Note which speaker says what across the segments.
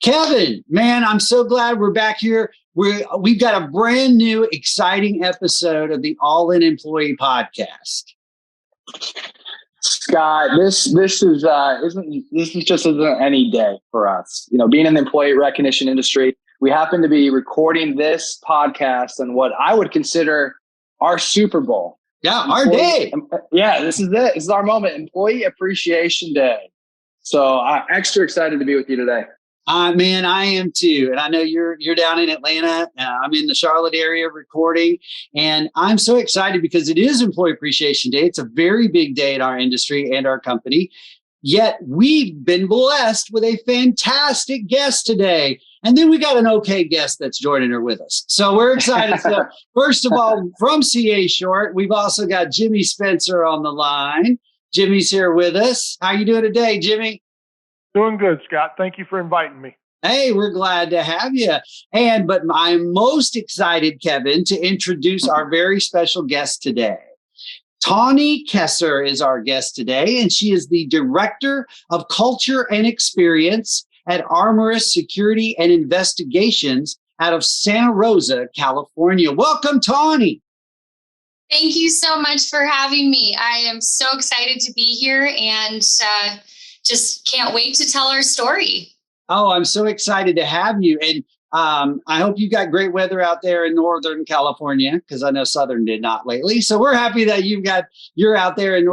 Speaker 1: Kevin, man, I'm so glad we're back here. We've got a brand new, exciting episode of the All In Employee Podcast.
Speaker 2: Scott, this is just isn't any day for us. You know, being in the employee recognition industry, we happen to be recording this podcast on what I would consider our Super Bowl.
Speaker 1: Yeah, our day.
Speaker 2: Yeah, this is it. This is our moment, Employee Appreciation Day. So I'm extra excited to be with you today.
Speaker 1: Man, I am too. And I know you're down in Atlanta. I'm in the Charlotte area recording. And I'm so excited because it is Employee Appreciation Day. It's a very big day in our industry and our company. Yet we've been blessed with a fantastic guest today. And then we got an okay guest that's joining her with us. So we're excited. So first of all, from CA Short, we've also got Jimmy Spencer on the line. Jimmy's here with us. How you doing today, Jimmy?
Speaker 3: Doing good, Scott. Thank you for inviting me.
Speaker 1: Hey, we're glad to have you. But I'm most excited, Kevin, to introduce our very special guest today. Tawny Kesser is our guest today, and she is the Director of Culture and Experience at Armorous Security and Investigations out of Santa Rosa, California. Welcome, Tawny.
Speaker 4: Thank you so much for having me. I am so excited to be here and just can't wait to tell our story.
Speaker 1: Oh, I'm so excited to have you. And I hope you got great weather out there in Northern California, because I know Southern did not lately. So we're happy that you're out there in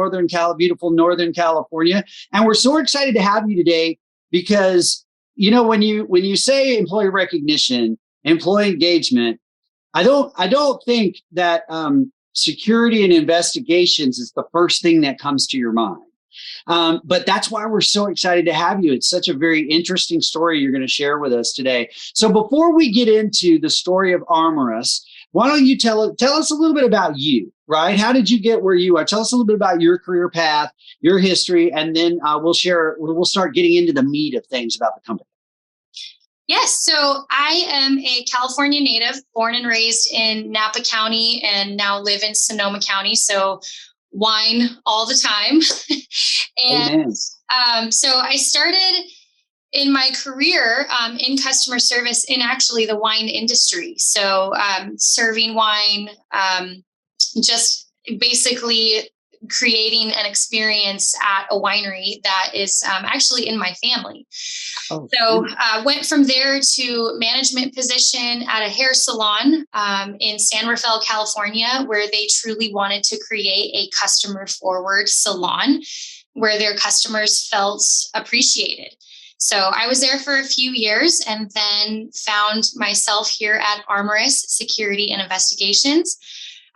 Speaker 1: beautiful Northern California. And we're so excited to have you today because, you know, when you say employee recognition, employee engagement, I don't think that security and investigations is the first thing that comes to your mind. But that's why we're so excited to have you. It's such a very interesting story you're going to share with us today. So before we get into the story of Armorous, why don't you tell us a little bit about you, right? How did you get where you are? Tell us a little bit about your career path, your history, and then we'll start getting into the meat of things about the company.
Speaker 4: Yes, so I am a California native, born and raised in Napa County, and now live in Sonoma County. So wine all the time. So I started in my career in customer service in actually the wine industry. So serving wine, just basically creating an experience at a winery that is actually in my family. Oh, so went from there to management position at a hair salon in San Rafael, California, where they truly wanted to create a customer forward salon where their customers felt appreciated. So I was there for a few years and then found myself here at Armorous Security and Investigations.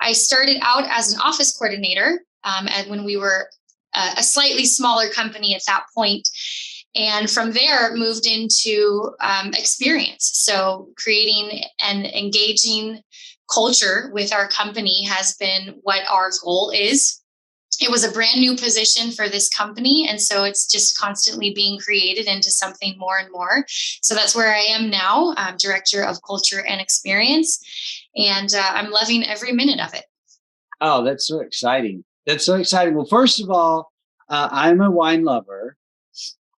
Speaker 4: I started out as an office coordinator and when we were a slightly smaller company at that point. And from there moved into experience. So creating an engaging culture with our company has been what our goal is. It was a brand new position for this company. And so it's just constantly being created into something more and more. So that's where I am now, Director of Culture and Experience. And I'm loving every minute of it.
Speaker 1: Oh, that's so exciting. That's so exciting. Well, first of all, I'm a wine lover.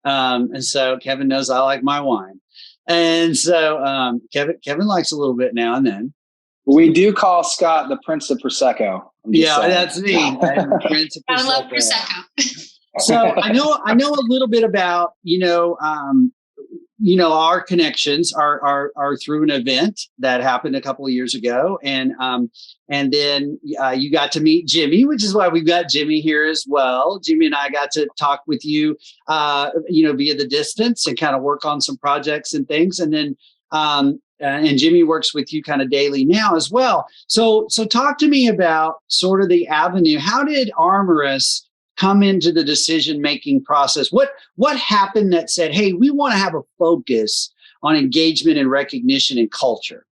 Speaker 1: And so Kevin knows I like my wine. And so Kevin likes a little bit now and then.
Speaker 2: We do call Scott the Prince of Prosecco.
Speaker 1: That's me. Prince of Prosecco.
Speaker 4: I love Prosecco.
Speaker 1: So I know a little bit about, our connections are through an event that happened a couple of years ago. And then you got to meet Jimmy, which is why we've got Jimmy here as well. Jimmy and I got to talk with you, via the distance and kind of work on some projects and things. And then, and Jimmy works with you kind of daily now as well. So talk to me about sort of the avenue. How did Armorous come into the decision-making process? What happened that said, hey, we want to have a focus on engagement and recognition and culture?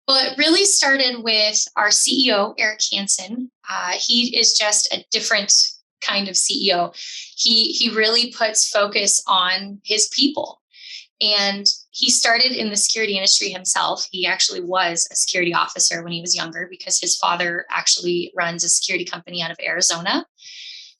Speaker 4: Well, it really started with our CEO, Eric Hanson. He is just a different kind of CEO. He really puts focus on his people. And he started in the security industry himself. He actually was a security officer when he was younger because his father actually runs a security company out of Arizona.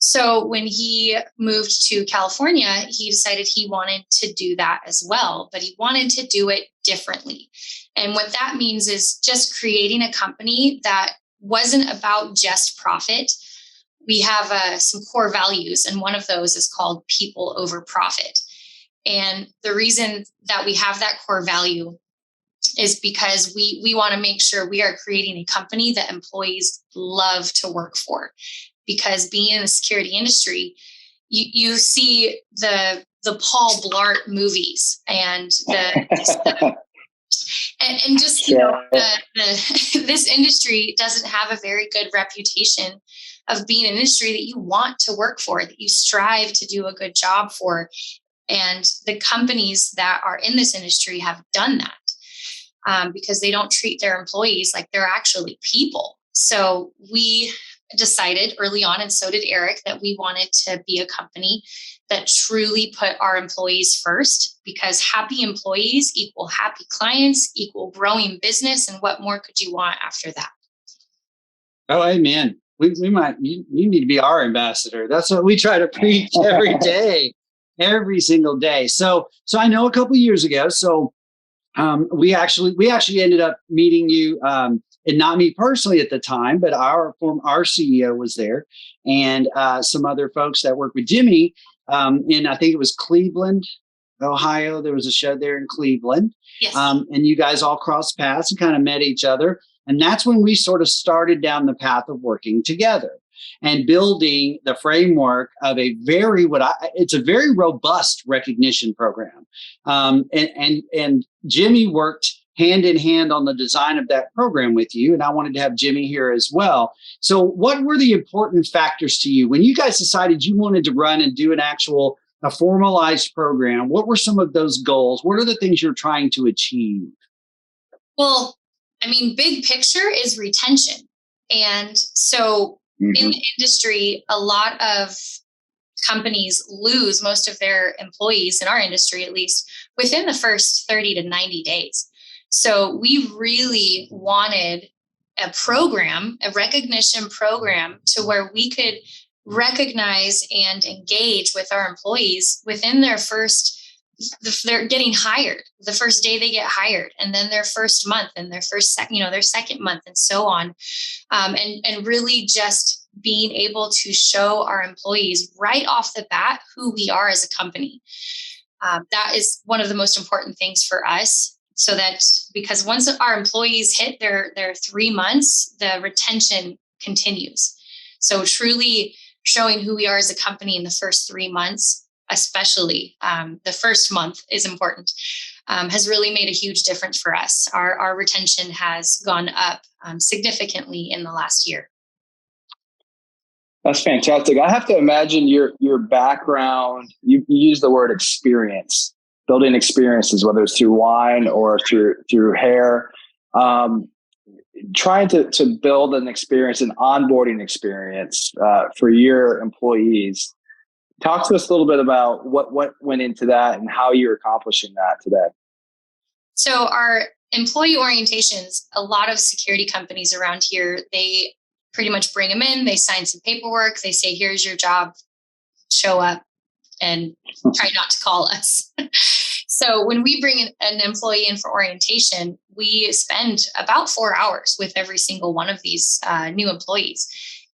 Speaker 4: So when he moved to California, he decided he wanted to do that as well, but he wanted to do it differently. And what that means is just creating a company that wasn't about just profit. We have some core values, and one of those is called people over profit. And the reason that we have that core value is because we want to make sure we are creating a company that employees love to work for. Because being in the security industry, you see the Paul Blart movies and and just this industry doesn't have a very good reputation of being an industry that you want to work for, that you strive to do a good job for. And the companies that are in this industry have done that because they don't treat their employees like they're actually people. So we decided early on, and so did Eric, that we wanted to be a company that truly put our employees first, because happy employees equal happy clients, equal growing business. And what more could you want after that?
Speaker 1: Oh, amen. You need to be our ambassador. That's what we try to preach every day, every single day. So I know a couple of years ago, we actually ended up meeting you, and not me personally at the time, but our CEO was there, and some other folks that work with Jimmy. And I think it was Cleveland, Ohio. There was a show there in Cleveland.
Speaker 4: Yes.
Speaker 1: And you guys all crossed paths and kind of met each other. And that's when we sort of started down the path of working together and building the framework of it's a very robust recognition program. And Jimmy worked hand in hand on the design of that program with you. And I wanted to have Jimmy here as well. So what were the important factors to you when you guys decided you wanted to run and do a formalized program? What were some of those goals? What are the things you're trying to achieve?
Speaker 4: Well, I mean, big picture is retention. And so in the industry, a lot of companies lose most of their employees, in our industry at least, within the first 30 to 90 days. So we really wanted a recognition program, to where we could recognize and engage with our employees within they're getting hired, the first day they get hired, and then their first month, and their their second month, and so on. And really just being able to show our employees right off the bat who we are as a company. That is one of the most important things for us. So that, because once our employees hit their 3 months, the retention continues. So truly showing who we are as a company in the first 3 months, especially the first month is important, has really made a huge difference for us. Our retention has gone up significantly in the last year.
Speaker 2: That's fantastic. I have to imagine your background, you use the word experience, building experiences, whether it's through wine or through hair, trying to build an experience, an onboarding experience for your employees. Talk to us a little bit about what went into that and how you're accomplishing that today.
Speaker 4: So our employee orientations, a lot of security companies around here, they pretty much bring them in, they sign some paperwork, they say, here's your job, show up and try not to call us. So when we bring an employee in for orientation, we spend about 4 hours with every single one of these new employees.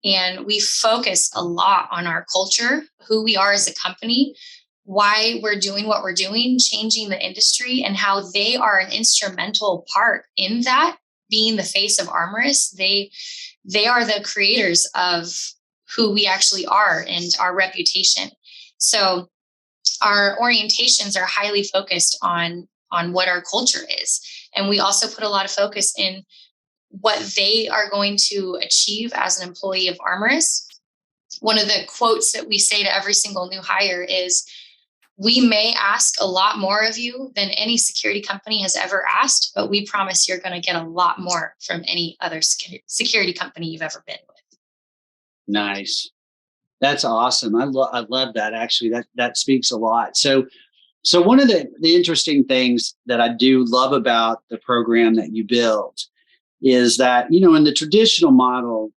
Speaker 4: And we focus a lot on our culture, who we are as a company, why we're doing what we're doing, changing the industry, and how they are an instrumental part in that, being the face of Armorous. They are the creators of who we actually are and our reputation. So our orientations are highly focused on what our culture is. And we also put a lot of focus in what they are going to achieve as an employee of Armorous. One of the quotes that we say to every single new hire is, we may ask a lot more of you than any security company has ever asked, but we promise you're going to get a lot more from any other security company you've ever been with.
Speaker 1: Nice. That's awesome. I love that. Actually, that speaks a lot. So one of the interesting things that I do love about the program that you build is that, in the traditional model,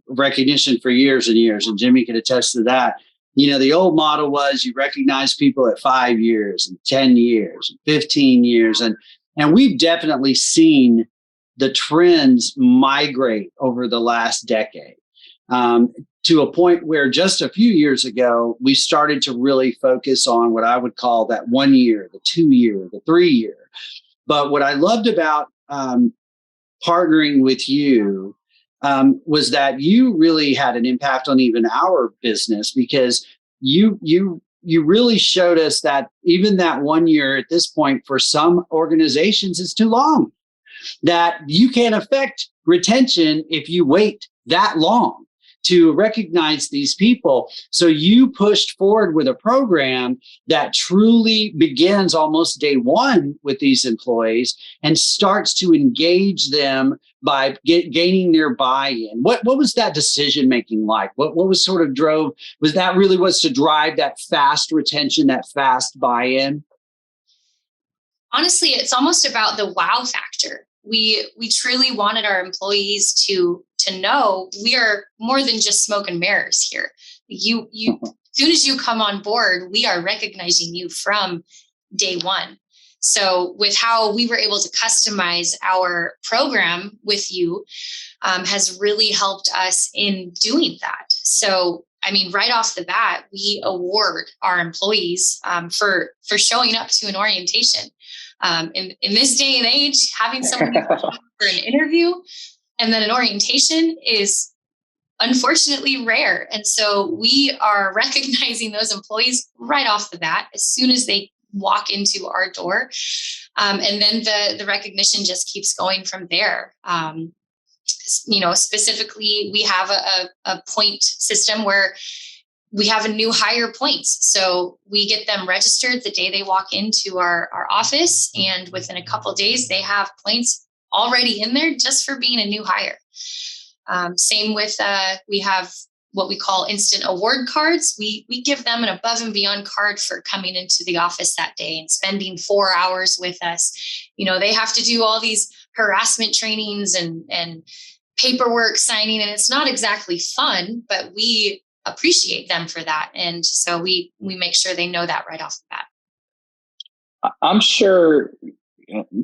Speaker 1: recognition for years and years, and Jimmy could attest to that. The old model was you recognize people at 5 years and 10 years and 15 years. And we've definitely seen the trends migrate over the last decade to a point where just a few years ago, we started to really focus on what I would call that 1 year, the 2 year, the 3 year. But what I loved about partnering with you was that you really had an impact on even our business, because you really showed us that even that 1 year at this point for some organizations is too long, that you can't affect retention if you wait that long to recognize these people. So you pushed forward with a program that truly begins almost day one with these employees and starts to engage them by gaining their buy-in. What was that decision making like? What was sort of drove? Was that really what's to drive that fast retention, that fast buy-in?
Speaker 4: Honestly, it's almost about the wow factor. We truly wanted our employees to know we are more than just smoke and mirrors here. You as soon as you come on board, we are recognizing you from day one. So with how we were able to customize our program with you has really helped us in doing that. So, I mean, right off the bat, we award our employees for showing up to an orientation. In this day and age, having somebody for an interview and then an orientation is unfortunately rare. And so we are recognizing those employees right off the bat as soon as they walk into our door. And then the recognition just keeps going from there. Specifically, we have a point system where we have a new hire points. So we get them registered the day they walk into our office. And within a couple of days, they have points already in there just for being a new hire. Same with, we have what we call instant award cards. We give them an above and beyond card for coming into the office that day and spending 4 hours with us. They have to do all these harassment trainings and paperwork signing, and it's not exactly fun, but we appreciate them for that. And so we make sure they know that right off the bat.
Speaker 2: I'm sure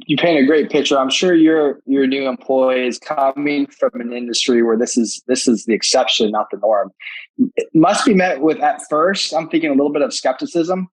Speaker 2: you paint a great picture. I'm sure your new employees coming from an industry where this is the exception, not the norm. It must be met with, at first, I'm thinking a little bit of skepticism.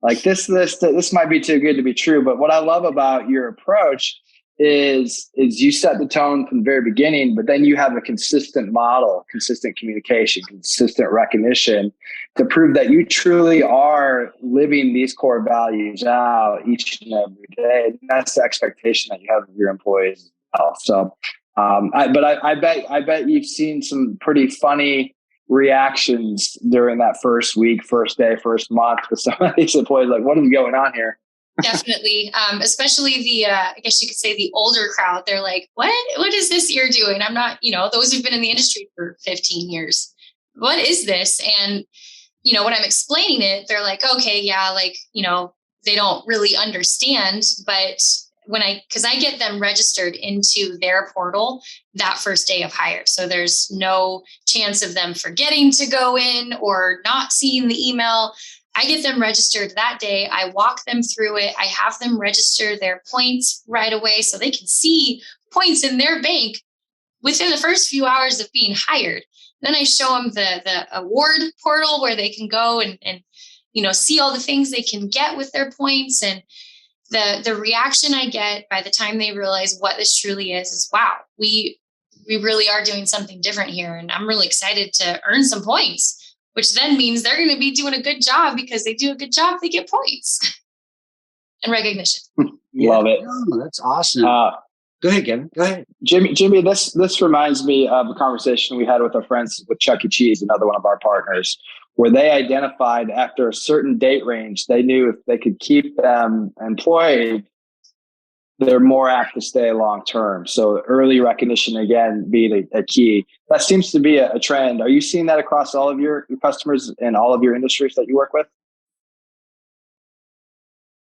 Speaker 2: Like this might be too good to be true. But what I love about your approach is you set the tone from the very beginning, but then you have a consistent model, consistent communication, consistent recognition to prove that you truly are living these core values out each and every day. And that's the expectation that you have of your employees as well. So, I bet you've seen some pretty funny reactions during that first week, first day, first month with some of these employees. Like, what is going on here?
Speaker 4: Definitely. Especially the, I guess you could say the older crowd. They're like, what is this you're doing? I'm not, those who've been in the industry for 15 years. What is this? And, when I'm explaining it, they're like, okay, yeah, they don't really understand. But because I get them registered into their portal that first day of hire. So there's no chance of them forgetting to go in or not seeing the email. I get them registered that day. I walk them through it. I have them register their points right away so they can see points in their bank within the first few hours of being hired. Then I show them the award portal where they can go and see all the things they can get with their points. And the reaction I get by the time they realize what this truly is wow, we really are doing something different here. And I'm really excited to earn some points, which then means they're going to be doing a good job because they do a good job, they get points and recognition.
Speaker 2: Love it.
Speaker 1: Oh, that's awesome. Go ahead, Kevin. Go ahead.
Speaker 2: Jimmy, this reminds me of a conversation we had with our friends with Chuck E. Cheese, another one of our partners, where they identified after a certain date range, they knew if they could keep them employed, they're more apt to stay long term. So early recognition, again, being a key. That seems to be a trend. Are you seeing that across all of your customers and all of your industries that you work with?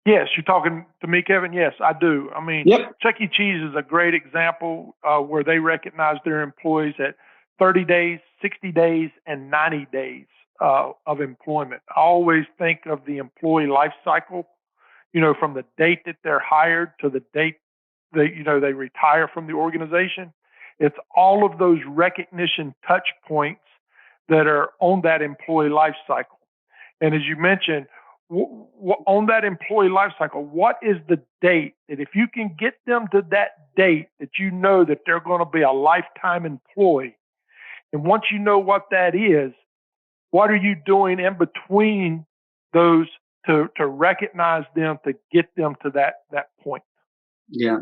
Speaker 3: Yes, you're talking to me, Kevin? Yes, I do. I mean,
Speaker 2: Yep.
Speaker 3: Chuck E. Cheese is a great example where they recognize their employees at 30 days, 60 days, and 90 days of employment. I always think of the employee life cycle, from the date that they're hired to the date that, they retire from the organization. It's all of those recognition touch points that are on that employee life cycle. And as you mentioned, on that employee life cycle, what is the date that if you can get them to that date that that they're going to be a lifetime employee? And once you know what that is, what are you doing in between those to recognize them, to get them to that point?
Speaker 1: Yeah.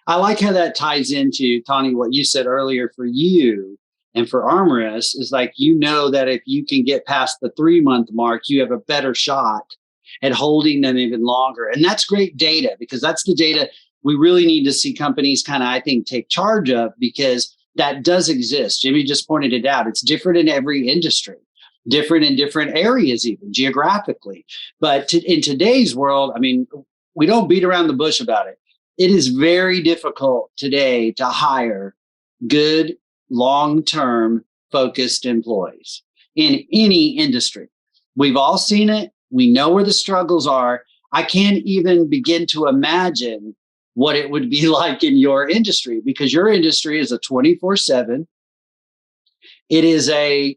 Speaker 1: I like how that ties into, Tawny, what you said earlier for you and for Armorous is like, that if you can get past the 3-month mark, you have a better shot at holding them even longer. And that's great data, because that's the data we really need to see companies kind of, I think, take charge of, because that does exist. Jimmy just pointed it out. It's different in every industry, different in different areas, even geographically. But in today's world, I mean, we don't beat around the bush about it. It is very difficult today to hire good, long-term focused employees in any industry. We've all seen it. We know where the struggles are. I can't even begin to imagine what it would be like in your industry, because your industry is a 24/7. It is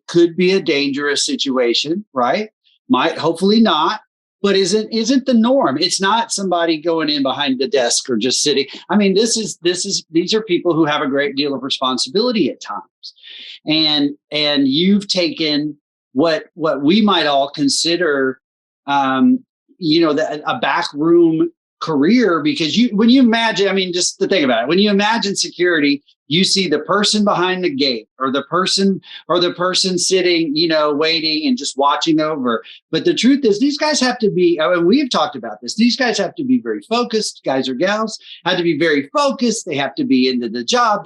Speaker 1: could be a dangerous situation, right? Hopefully not, but isn't the norm. It's not somebody going in behind the desk or just sitting. I mean, these are people who have a great deal of responsibility at times. And you've taken what we might all consider, a backroom career, because when you imagine, I mean, just to think about it, when you imagine security, you see the person behind the gate or the person sitting, waiting and just watching over. But the truth is, these guys have to be, and we've talked about this, these guys have to be very focused. Guys or gals have to be very focused. They have to be into the job.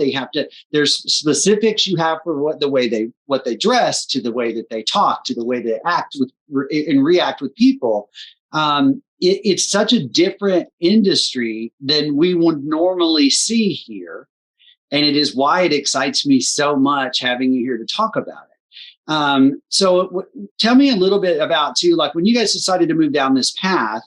Speaker 1: There's specifics you have for what they dress, to the way that they talk, to the way they act and react with people. It's such a different industry than we would normally see here. And it is why it excites me so much having you here to talk about it. So tell me a little bit about, too, like when you guys decided to move down this path,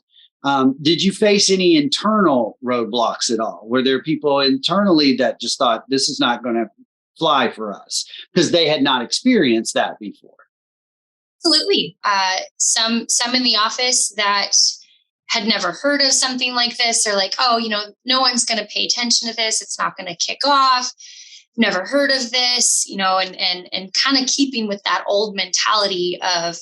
Speaker 1: did you face any internal roadblocks at all? Were there people internally that just thought this is not going to fly for us because they had not experienced that before?
Speaker 4: Absolutely. Some in the office that had never heard of something like this. They're like, oh, no one's going to pay attention to this. It's not going to kick off. Never heard of this, and kind of keeping with that old mentality of,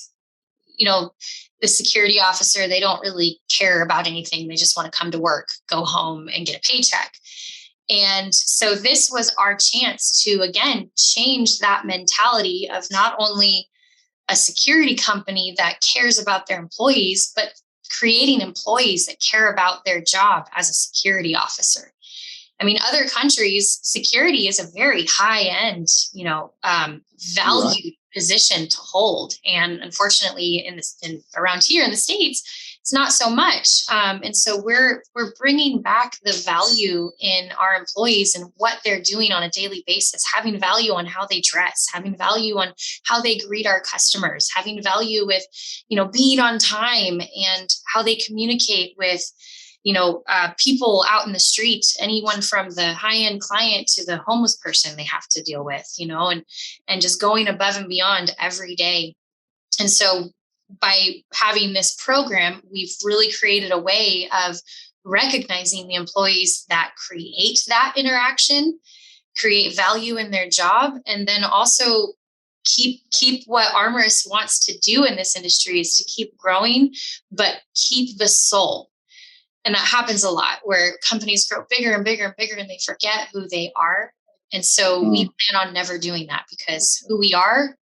Speaker 4: the security officer, they don't really care about anything. They just want to come to work, go home, and get a paycheck. And so this was our chance to, again, change that mentality of not only a security company that cares about their employees, but creating employees that care about their job as a security officer. I mean, other countries, security is a very high-end, valued position to hold. And unfortunately, around here in the States, it's not so much. And so we're bringing back the value in our employees and what they're doing on a daily basis, having value on how they dress, having value on how they greet our customers, having value with, being on time and how they communicate with, people out in the street, anyone from the high-end client to the homeless person they have to deal with, and just going above and beyond every day. And so by having this program, we've really created a way of recognizing the employees that create that interaction, create value in their job, and then also keep what Armorous wants to do in this industry is to keep growing, but keep the soul. And that happens a lot where companies grow bigger and bigger and bigger and they forget who they are. And so we plan on never doing that, because who we are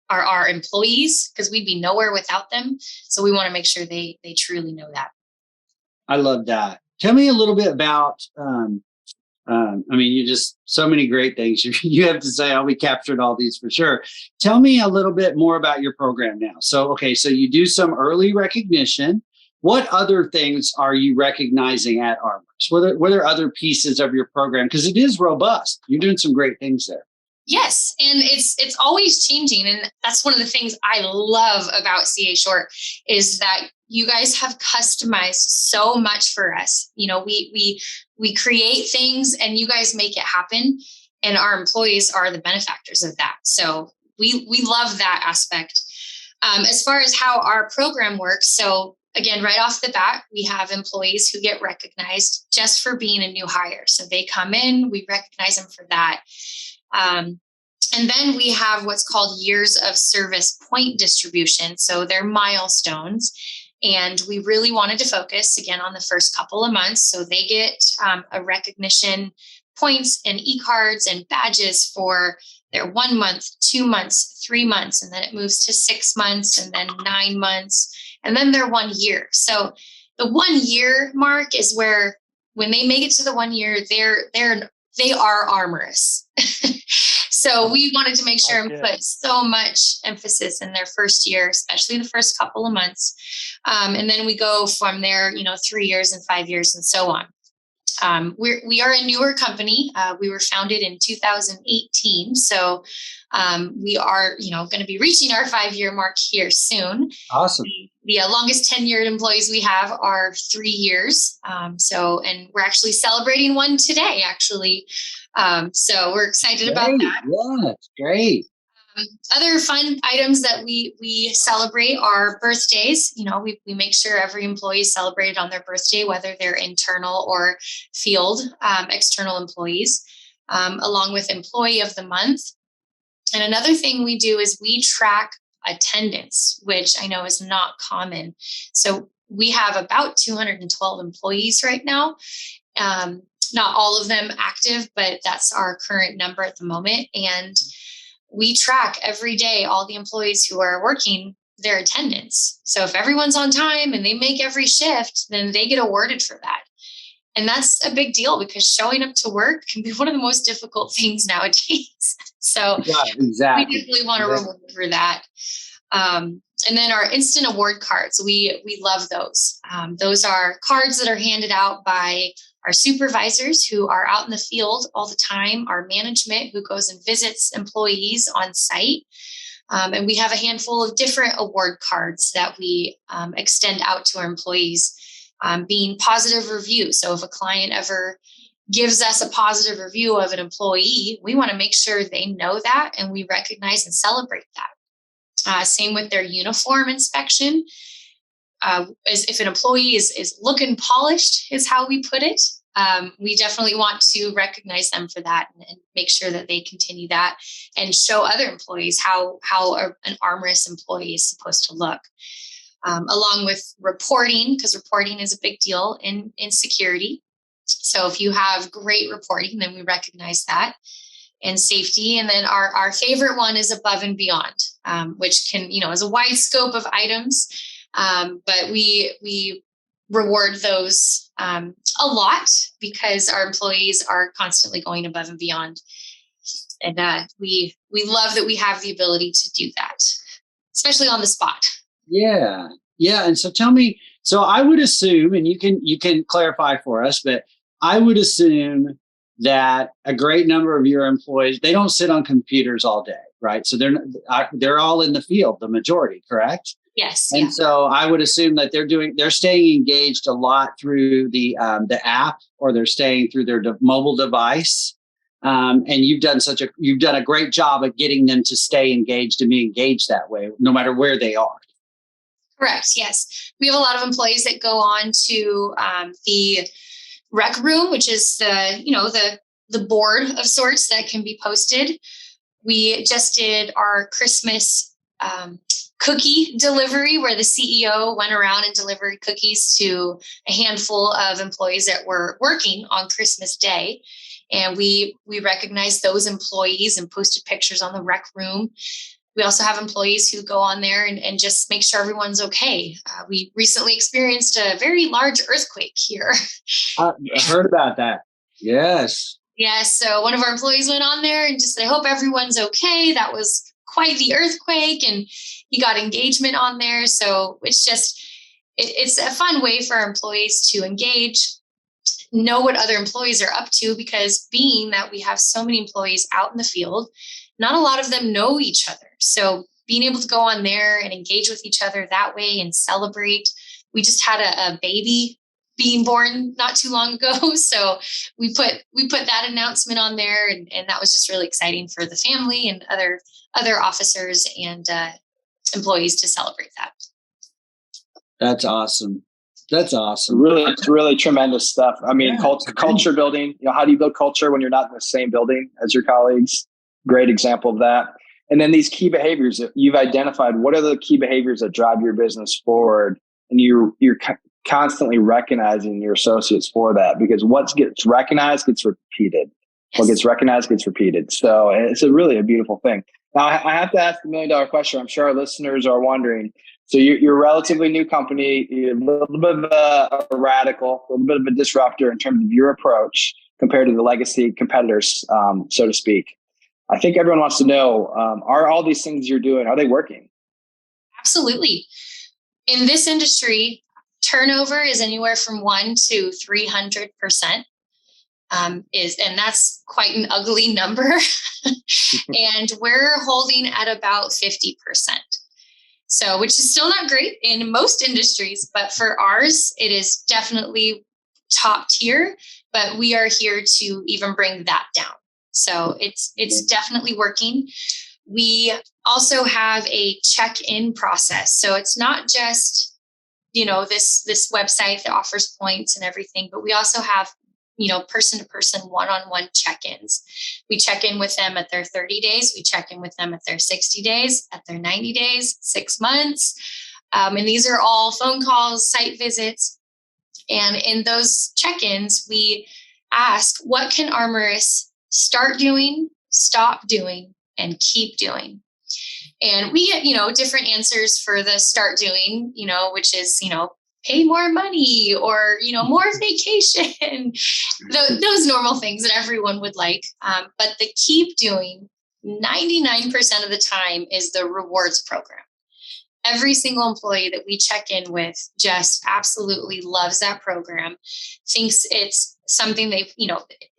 Speaker 4: our employees, because we'd be nowhere without them. So we want to make sure they truly know that.
Speaker 1: I love that. Tell me a little bit about, you just so many great things you have to say. We captured all these for sure. Tell me a little bit more about your program now. So you do some early recognition. What other things are you recognizing at Armorous? Were there other pieces of your program? Because it is robust. You're doing some great things there.
Speaker 4: Yes, and it's always changing, and that's one of the things I love about CA Short is that you guys have customized so much for us. You know, we create things, and you guys make it happen, and our employees are the benefactors of that. So we love that aspect. As far as how our program works, so again, right off the bat, we have employees who get recognized just for being a new hire. So they come in, we recognize them for that. And then we have what's called years of service point distribution. So they're milestones. And we really wanted to focus again on the first couple of months. So they get a recognition points and e-cards and badges for their 1 month, 2 months, 3 months, and then it moves to 6 months and then 9 months, and then their 1 year. So the 1 year mark is where when they make it to the 1 year, they are Armorous. So we wanted to make sure and put so much emphasis in their first year, especially the first couple of months. And then we go from there, 3 years and 5 years and so on. We are a newer company. We were founded in 2018. So we are, going to be reaching our 5-year mark here soon.
Speaker 1: Awesome.
Speaker 4: The longest tenured employees we have are 3 years. And we're actually celebrating one today, actually. So we're excited about that.
Speaker 1: Yeah, it's great.
Speaker 4: Other fun items that we celebrate are birthdays. We make sure every employee is celebrated on their birthday, whether they're internal or field external employees, along with employee of the month. And another thing we do is we track attendance, which I know is not common. So we have about 212 employees right now. Not all of them active, but that's our current number at the moment. And we track every day all the employees who are working their attendance. So if everyone's on time and they make every shift, then they get awarded for that. And that's a big deal because showing up to work can be one of the most difficult things nowadays. So
Speaker 1: exactly.
Speaker 4: We definitely want to reward for that. And then our instant award cards, we love those. Those are cards that are handed out by our supervisors who are out in the field all the time, our management who goes and visits employees on site. And we have a handful of different award cards that we extend out to our employees, being positive review. So if a client ever gives us a positive review of an employee, we want to make sure they know that and we recognize and celebrate that. Same with their uniform inspection. As if an employee is looking polished is how we put it. We definitely want to recognize them for that and make sure that they continue that and show other employees how an Armorous employee is supposed to look. Along with reporting, because reporting is a big deal in security. So if you have great reporting, then we recognize that. And safety. And then our favorite one is above and beyond, which can, is a wide scope of items. But we reward those a lot because our employees are constantly going above and beyond. And we love that we have the ability to do that, especially on the spot.
Speaker 1: Yeah. Yeah. And so tell me, so I would assume, and you can clarify for us, but I would assume that a great number of your employees, they don't sit on computers all day, right? So they're all in the field, the majority, correct?
Speaker 4: Yes.
Speaker 1: And so I would assume that they're staying engaged a lot through the app, or they're staying through their mobile device. And you've done a great job at getting them to stay engaged and be engaged that way, no matter where they are.
Speaker 4: Correct. Yes. We have a lot of employees that go on to the rec room, which is the board of sorts that can be posted. We just did our Christmas cookie delivery where the CEO went around and delivered cookies to a handful of employees that were working on Christmas Day. And we recognized those employees and posted pictures on the rec room. We also have employees who go on there and just make sure everyone's okay. We recently experienced a very large earthquake here.
Speaker 1: I heard about that. Yes.
Speaker 4: Yes. So one of our employees went on there and just said, I hope everyone's okay. That was quite the earthquake. And he got engagement on there. So it's a fun way for our employees to engage. know what other employees are up to, because being that we have so many employees out in the field, not a lot of them know each other. So being able to go on there and engage with each other that way and celebrate. We just had a baby being born not too long ago. So we put that announcement on there, and that was just really exciting for the family and other officers and employees to celebrate that.
Speaker 1: That's awesome. That's awesome.
Speaker 2: It's really tremendous stuff. I mean, culture building, how do you build culture when you're not in the same building as your colleagues? Great example of that. And then these key behaviors that you've identified, what are the key behaviors that drive your business forward? And you're constantly recognizing your associates for that, because what gets recognized gets repeated. What gets recognized gets repeated. So it's really a beautiful thing. Now, I have to ask the $1 million question. I'm sure our listeners are wondering. So you're a relatively new company, you're a little bit of a radical, a little bit of a disruptor in terms of your approach compared to the legacy competitors, so to speak. I think everyone wants to know, are all these things you're doing, are they working?
Speaker 4: Absolutely. In this industry, turnover is anywhere from 1% to 300%. And that's quite an ugly number. And we're holding at about 50%. So, which is still not great in most industries, but for ours, it is definitely top tier, but we are here to even bring that down. So it's definitely working. We also have a check-in process. So it's not just, this website that offers points and everything, but we also have, person-to-person, one-on-one check-ins. We check in with them at their 30 days. We check in with them at their 60 days, at their 90 days, 6 months. And these are all phone calls, site visits. And in those check-ins, we ask, what can Armorous start doing, stop doing, and keep doing? And we get, different answers for the start doing, which is, pay more money or, more vacation, those normal things that everyone would like. But the keep doing 99% of the time is the rewards program. Every single employee that we check in with just absolutely loves that program, thinks it's something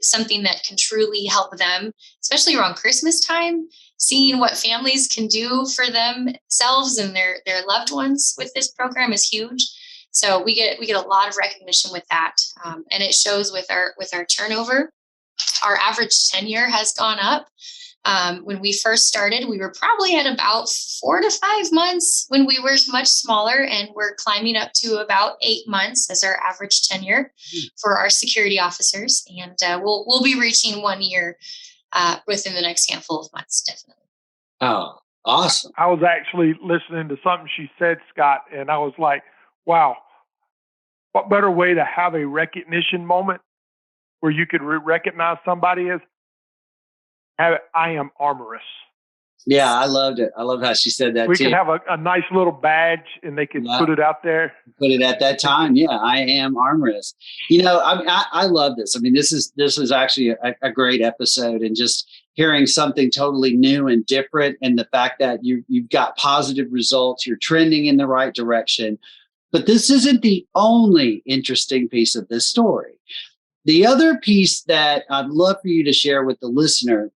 Speaker 4: something that can truly help them, especially around Christmas time, seeing what families can do for themselves and their loved ones with this program is huge. So we get a lot of recognition with that, and it shows with our turnover. Our average tenure has gone up. When we first started, we were probably at about 4 to 5 months when we were much smaller, and we're climbing up to about 8 months as our average tenure for our security officers. And we'll be reaching 1 year within the next handful of months, definitely.
Speaker 1: Oh, awesome.
Speaker 3: I was actually listening to something she said, Scott, and I was like, wow, what better way to have a recognition moment where you could recognize somebody as, I am Armorous.
Speaker 1: Yeah, I loved it. I love how she said that.
Speaker 3: We
Speaker 1: too.
Speaker 3: could have a nice little badge, and they could put it out there.
Speaker 1: Put it at that time. Yeah, I am Armorous. I love this. I mean, this is actually a great episode, and just hearing something totally new and different, and the fact that you've got positive results, you're trending in the right direction. But this isn't the only interesting piece of this story. The other piece that I'd love for you to share with the listener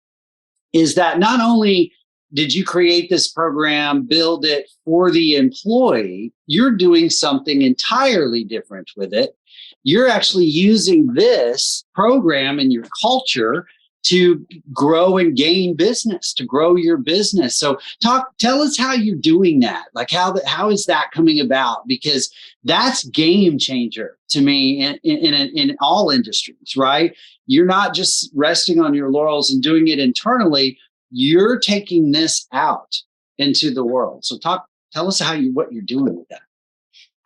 Speaker 1: is that not only did you create this program, build it for the employee, you're doing something entirely different with it. You're actually using this program and your culture to grow and gain business, to grow your business. So tell us how you're doing that. Like how is that coming about? Because that's game changer to me in all industries, right? You're not just resting on your laurels and doing it internally. You're taking this out into the world. So tell us what you're doing with that.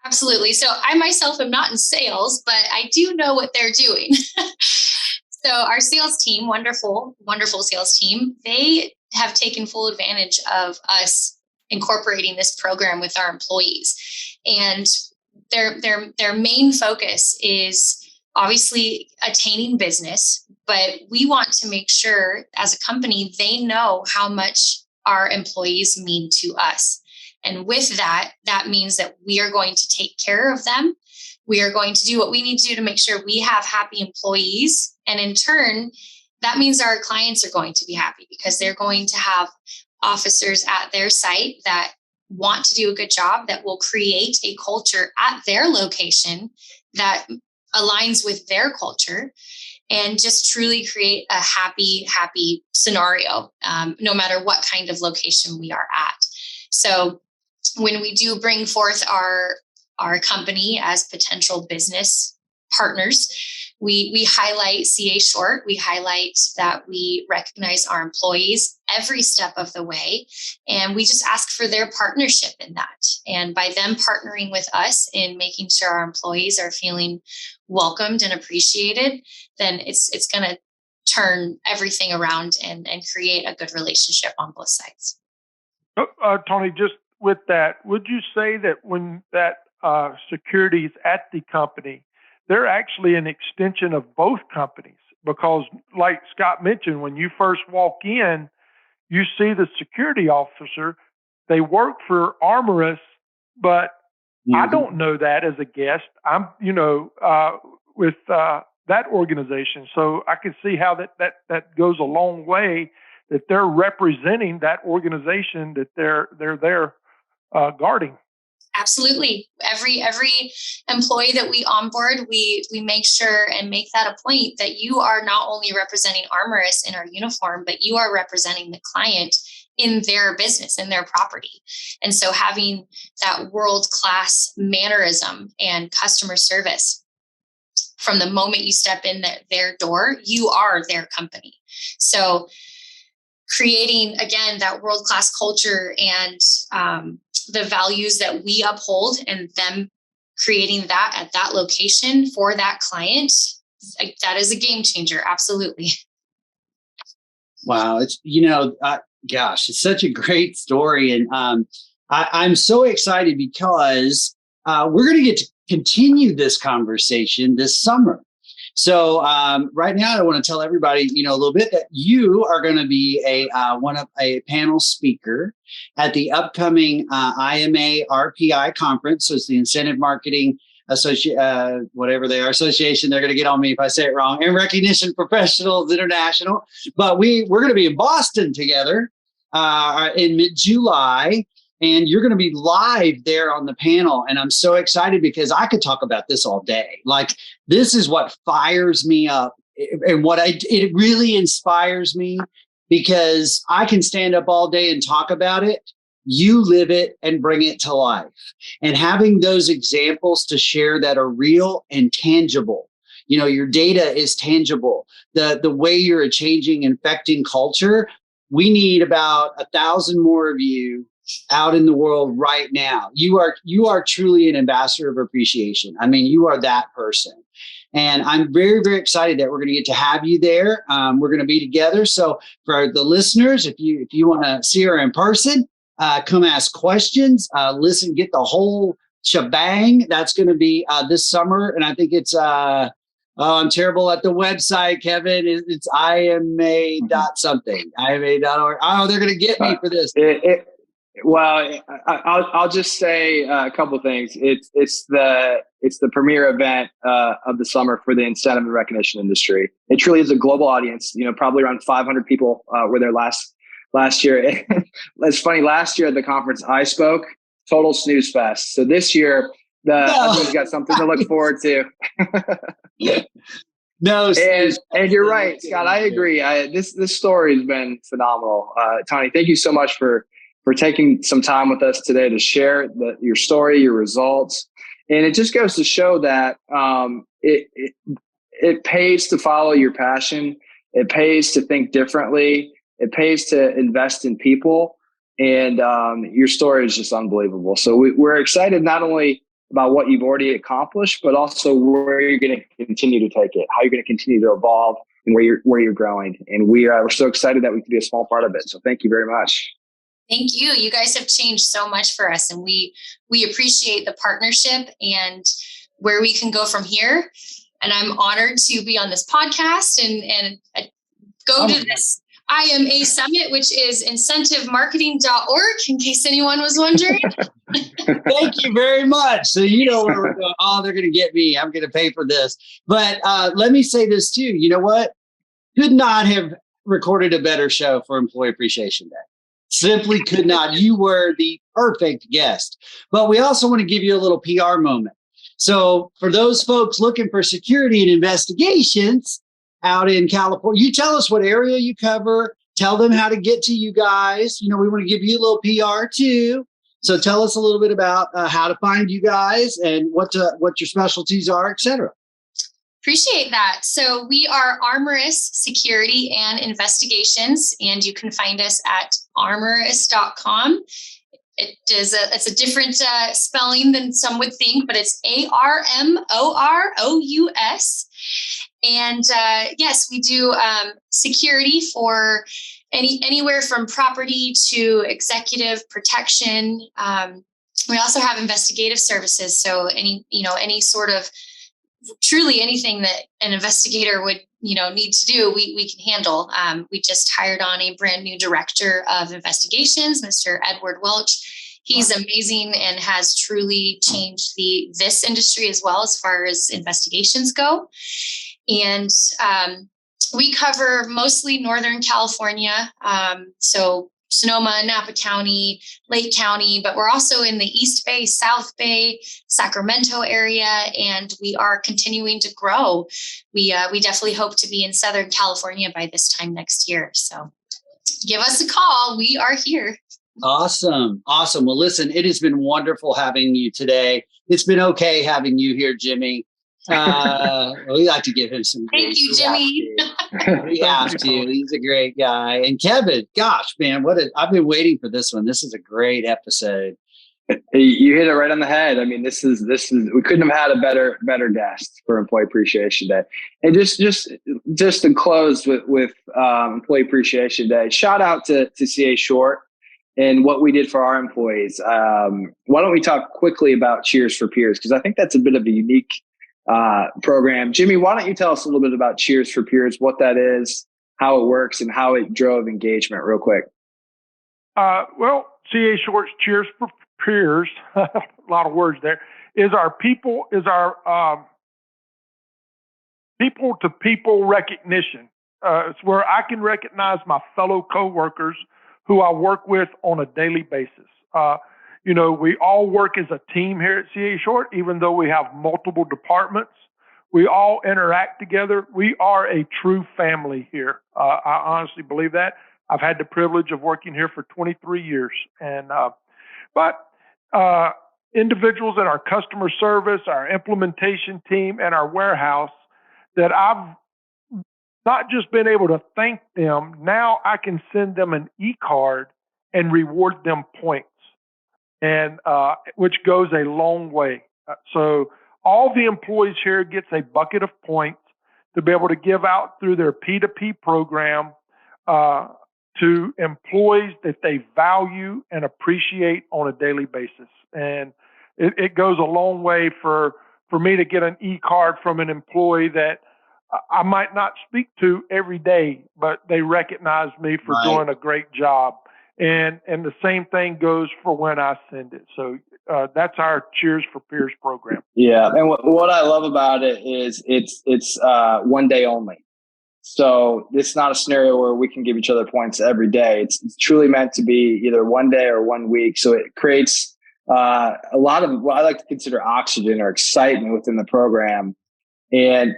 Speaker 4: Absolutely. So I myself am not in sales, but I do know what they're doing. So our sales team, wonderful sales team, they have taken full advantage of us incorporating this program with our employees. And their main focus is obviously attaining business, but we want to make sure as a company, they know how much our employees mean to us. And with that means that we are going to take care of them. We are going to do what we need to do to make sure we have happy employees. And in turn, that means our clients are going to be happy because they're going to have officers at their site that want to do a good job, that will create a culture at their location that aligns with their culture, and just truly create a happy scenario, no matter what kind of location we are at. So when we do bring forth our company as potential business partners, we highlight CA Short. We highlight that we recognize our employees every step of the way. And we just ask for their partnership in that. And by them partnering with us in making sure our employees are feeling welcomed and appreciated, then it's going to turn everything around and create a good relationship on both sides.
Speaker 3: Tawny, just with that, would you say that when that security is at the company, they're actually an extension of both companies? Because like Scott mentioned, when you first walk in, you see the security officer, they work for Armorous, but I don't know that as a guest. I'm, with that organization. So I can see how that goes a long way, that they're representing that organization that they're there guarding.
Speaker 4: Absolutely. Every employee that we onboard, we make sure and make that a point that you are not only representing Armorous in our uniform, but you are representing the client in their business, in their property. And so having that world-class mannerism and customer service from the moment you step in their door, you are their company. So creating, again, that world-class culture and the values that we uphold, and them creating that at that location for that client, that is a game changer. Absolutely.
Speaker 1: Wow. It's, gosh, it's such a great story. And I'm so excited because we're going to get to continue this conversation this summer. So right now, I want to tell everybody, a little bit that you are going to be a panel speaker at the upcoming IMA RPI conference. So it's the Incentive Marketing whatever they are, association. They're going to get on me if I say it wrong. And Recognition Professionals International. But we're going to be in Boston together in mid-July. And you're going to be live there on the panel. And I'm so excited because I could talk about this all day. Like, this is what fires me up and it really inspires me, because I can stand up all day and talk about it. You live it and bring it to life. And having those examples to share that are real and tangible. Your data is tangible. The way you're changing, infecting culture. We need about 1,000 more of you out in the world right now. You are truly an ambassador of appreciation. I mean, you are that person. And I'm very, very excited that we're going to get to have you there. We're going to be together. So for the listeners, if you want to see her in person, come ask questions, listen, get the whole shebang. That's going to be this summer. And I think it's, I'm terrible at the website, Kevin. It's IMA.something, IMA.org. Oh, they're going to get me for this.
Speaker 2: Well, I'll just say a couple of things. It's the premier event of the summer for the incentive and recognition industry. It truly is a global audience. Probably around 500 people were there last year. It's funny. Last year at the conference, I spoke. Total snooze fest. So this year, everyone's got something to look forward to.
Speaker 1: No,
Speaker 2: and you're right, Scott. I agree. This story has been phenomenal. Tawny, thank you so much for taking some time with us today to share your story, your results. And it just goes to show that it pays to follow your passion. It pays to think differently. It pays to invest in people. And your story is just unbelievable. So we're excited not only about what you've already accomplished, but also where you're going to continue to take it, how you're going to continue to evolve, and where you're growing. And we're so excited that we can be a small part of it. So thank you very much.
Speaker 4: Thank you. You guys have changed so much for us, and we appreciate the partnership and where we can go from here. And I'm honored to be on this podcast and go to this IMA Summit, which is incentivemarketing.org, in case anyone was wondering.
Speaker 1: Thank you very much. So you know where we're going. Oh, they're going to get me. I'm going to pay for this. But let me say this too. You know what? Could not have recorded a better show for Employee Appreciation Day. Simply could not. You were the perfect guest. But we also want to give you a little PR moment. So for those folks looking for security and investigations out in California, you tell us what area you cover. Tell them how to get to you guys. You know, we want to give you a little PR too. So tell us a little bit about how to find you guys and what your specialties are, et cetera.
Speaker 4: Appreciate that. So we are Armorous Security and Investigations, and you can find us at armorous.com. It's a different spelling than some would think, but it's ARMOROUS. And yes, we do security for anywhere from property to executive protection. We also have investigative services. So any sort of truly anything that an investigator would need to do, we can handle. We just hired on a brand new director of investigations, Mr. Edward Welch. He's amazing and has truly changed this industry as well as far as investigations go. And we cover mostly Northern California, so Sonoma, Napa County, Lake County, but we're also in the East Bay, South Bay, Sacramento area, and we are continuing to grow. We definitely hope to be in Southern California by this time next year. So give us a call. We are here.
Speaker 1: Awesome. Well, listen, it has been wonderful having you today. It's been okay having you here, Jimmy. We like to give him some
Speaker 4: grace. Thank you, Jimmy.
Speaker 1: We have to. He's a great guy. And Kevin, gosh, man, I've been waiting for this one. This is a great episode.
Speaker 2: You hit it right on the head. I mean, this is we couldn't have had a better guest for Employee Appreciation Day. And just to close with Employee Appreciation Day, shout out to CA Short and what we did for our employees. Why don't we talk quickly about Cheers for Peers? Because I think that's a bit of a unique program. Jimmy, why don't you tell us a little bit about Cheers for Peers, what that is, how it works, and how it drove engagement real quick?
Speaker 3: Well, CA Short's Cheers for Peers, a lot of words there, is our people to people recognition. It's where I can recognize my fellow coworkers who I work with on a daily basis. We all work as a team here at CA Short, even though we have multiple departments. We all interact together. We are a true family here. I honestly believe that. I've had the privilege of working here for 23 years. But individuals in our customer service, our implementation team, and our warehouse that I've not just been able to thank them, now I can send them an e-card and reward them points, and which goes a long way. So all the employees here gets a bucket of points to be able to give out through their P2P program to employees that they value and appreciate on a daily basis. And it goes a long way for me to get an e-card from an employee that I might not speak to every day, but they recognize me for doing a great job. And the same thing goes for when I send it. So that's our Cheers for Peers program.
Speaker 2: Yeah, and what I love about it is it's one day only. So it's not a scenario where we can give each other points every day. It's truly meant to be either one day or 1 week. So it creates a lot of what I like to consider oxygen or excitement within the program. And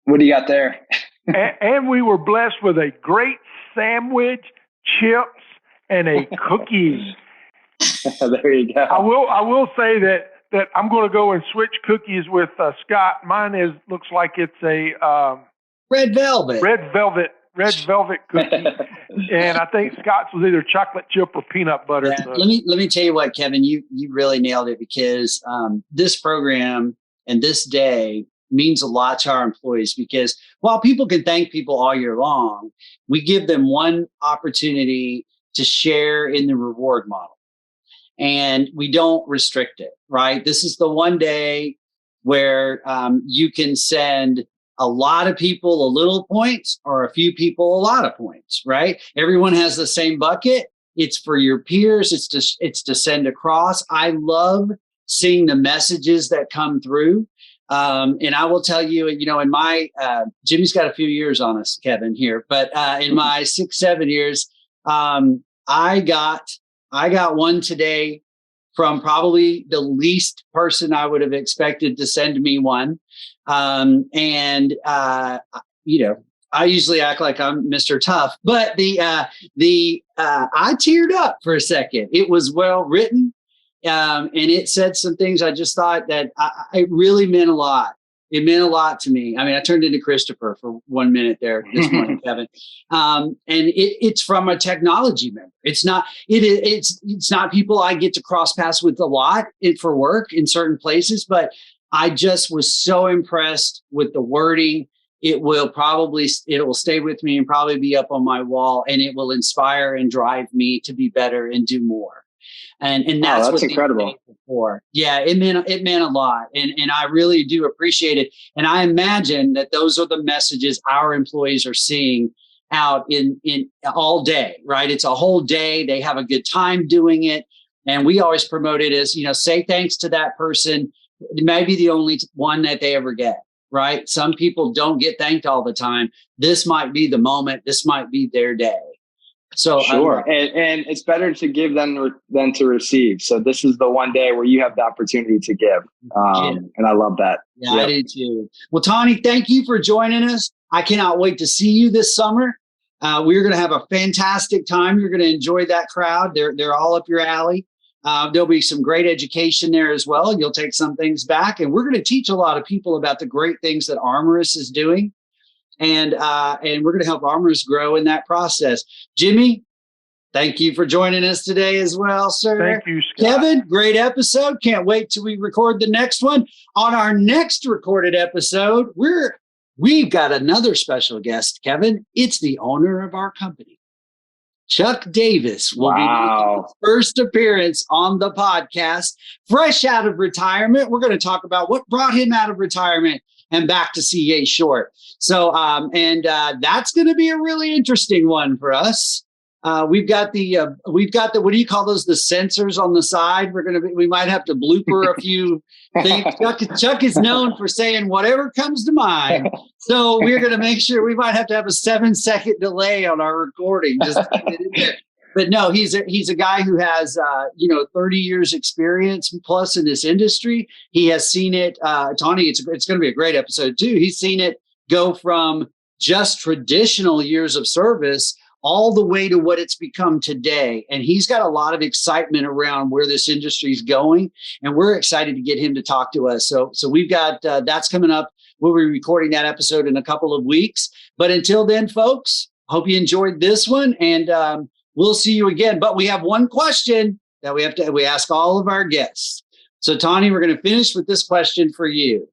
Speaker 2: what do you got there?
Speaker 3: and we were blessed with a great sandwich, chips, and a cookie.
Speaker 2: There you go.
Speaker 3: I will say that I'm going to go and switch cookies with Scott. Mine looks like it's a
Speaker 1: red velvet cookie,
Speaker 3: and I think Scott's was either chocolate chip or peanut butter.
Speaker 1: Yeah,
Speaker 3: so.
Speaker 1: Let me tell you what, Kevin, you really nailed it, because this program and this day means a lot to our employees, because while people can thank people all year long, we give them one opportunity to share in the reward model, and we don't restrict it, right? This is the one day where you can send a lot of people a little points or a few people a lot of points, right? Everyone has the same bucket. It's for your peers. It's to send across. I love seeing the messages that come through. And I will tell you, in my, Jimmy's got a few years on us, Kevin, here, but in my 6-7 years, I got one today from probably the least person I would have expected to send me one. I usually act like I'm Mr. Tough, but I teared up for a second. It was well written. And it said some things I just thought that it really meant a lot. It meant a lot to me. I mean, I turned into Christopher for 1 minute there this morning, Kevin. And it's from a technology member. It's not people I get to cross paths with a lot for work in certain places, but I just was so impressed with the wording. It will stay with me and probably be up on my wall, and it will inspire and drive me to be better and do more. And that's what
Speaker 2: incredible.
Speaker 1: For. Yeah, it meant a lot. And I really do appreciate it. And I imagine that those are the messages our employees are seeing out in all day, right? It's a whole day. They have a good time doing it. And we always promote it as, say thanks to that person. It may be the only one that they ever get, right? Some people don't get thanked all the time. This might be the moment. This might be their day. So
Speaker 2: sure. And it's better to give than to receive. So this is the one day where you have the opportunity to give. And I love that.
Speaker 1: Yeah, yep. I do too. Well, Tawny, thank you for joining us. I cannot wait to see you this summer. We're going to have a fantastic time. You're going to enjoy that crowd. They're all up your alley. There'll be some great education there as well. You'll take some things back, and we're going to teach a lot of people about the great things that Armorous is doing. And we're going to help Armorous grow in that process. Jimmy, thank you for joining us today as well, sir.
Speaker 3: Thank you, Scott.
Speaker 1: Kevin, great episode. Can't wait till we record the next one. On our next recorded episode, we've got another special guest, Kevin. It's the owner of our company. Chuck Davis will be making his first appearance on the podcast, fresh out of retirement. We're going to talk about what brought him out of retirement and back to CA Short. So, that's going to be a really interesting one for us. We've got the what do you call those? The sensors on the side. We might have to blooper a few things. Chuck is known for saying whatever comes to mind. So we're going to make sure we might have to have a 7-second delay on our recording. Just to get in there. But no, he's a guy who has 30 years experience plus in this industry. He has seen it. Tawny, it's going to be a great episode too. He's seen it go from just traditional years of service all the way to what it's become today. And he's got a lot of excitement around where this industry is going. And we're excited to get him to talk to us. So we've got that's coming up. We'll be recording that episode in a couple of weeks. But until then, folks, hope you enjoyed this one. And we'll see you again. But we have one question that we ask all of our guests. So Tawny, we're going to finish with this question for you.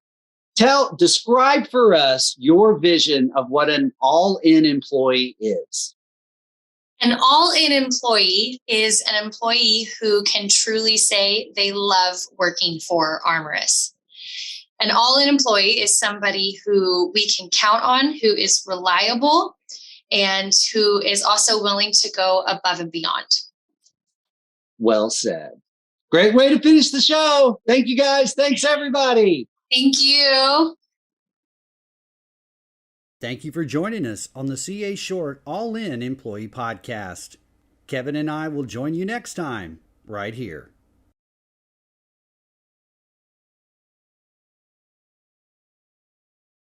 Speaker 1: Describe for us your vision of what an all-in employee is.
Speaker 4: An all-in employee is an employee who can truly say they love working for Armorous. An all-in employee is somebody who we can count on, who is reliable, and who is also willing to go above and beyond.
Speaker 1: Well said. Great way to finish the show. Thank you, guys. Thanks, everybody.
Speaker 4: Thank you.
Speaker 1: Thank you for joining us on the CA Short All In Employee Podcast. Kevin and I will join you next time, right here.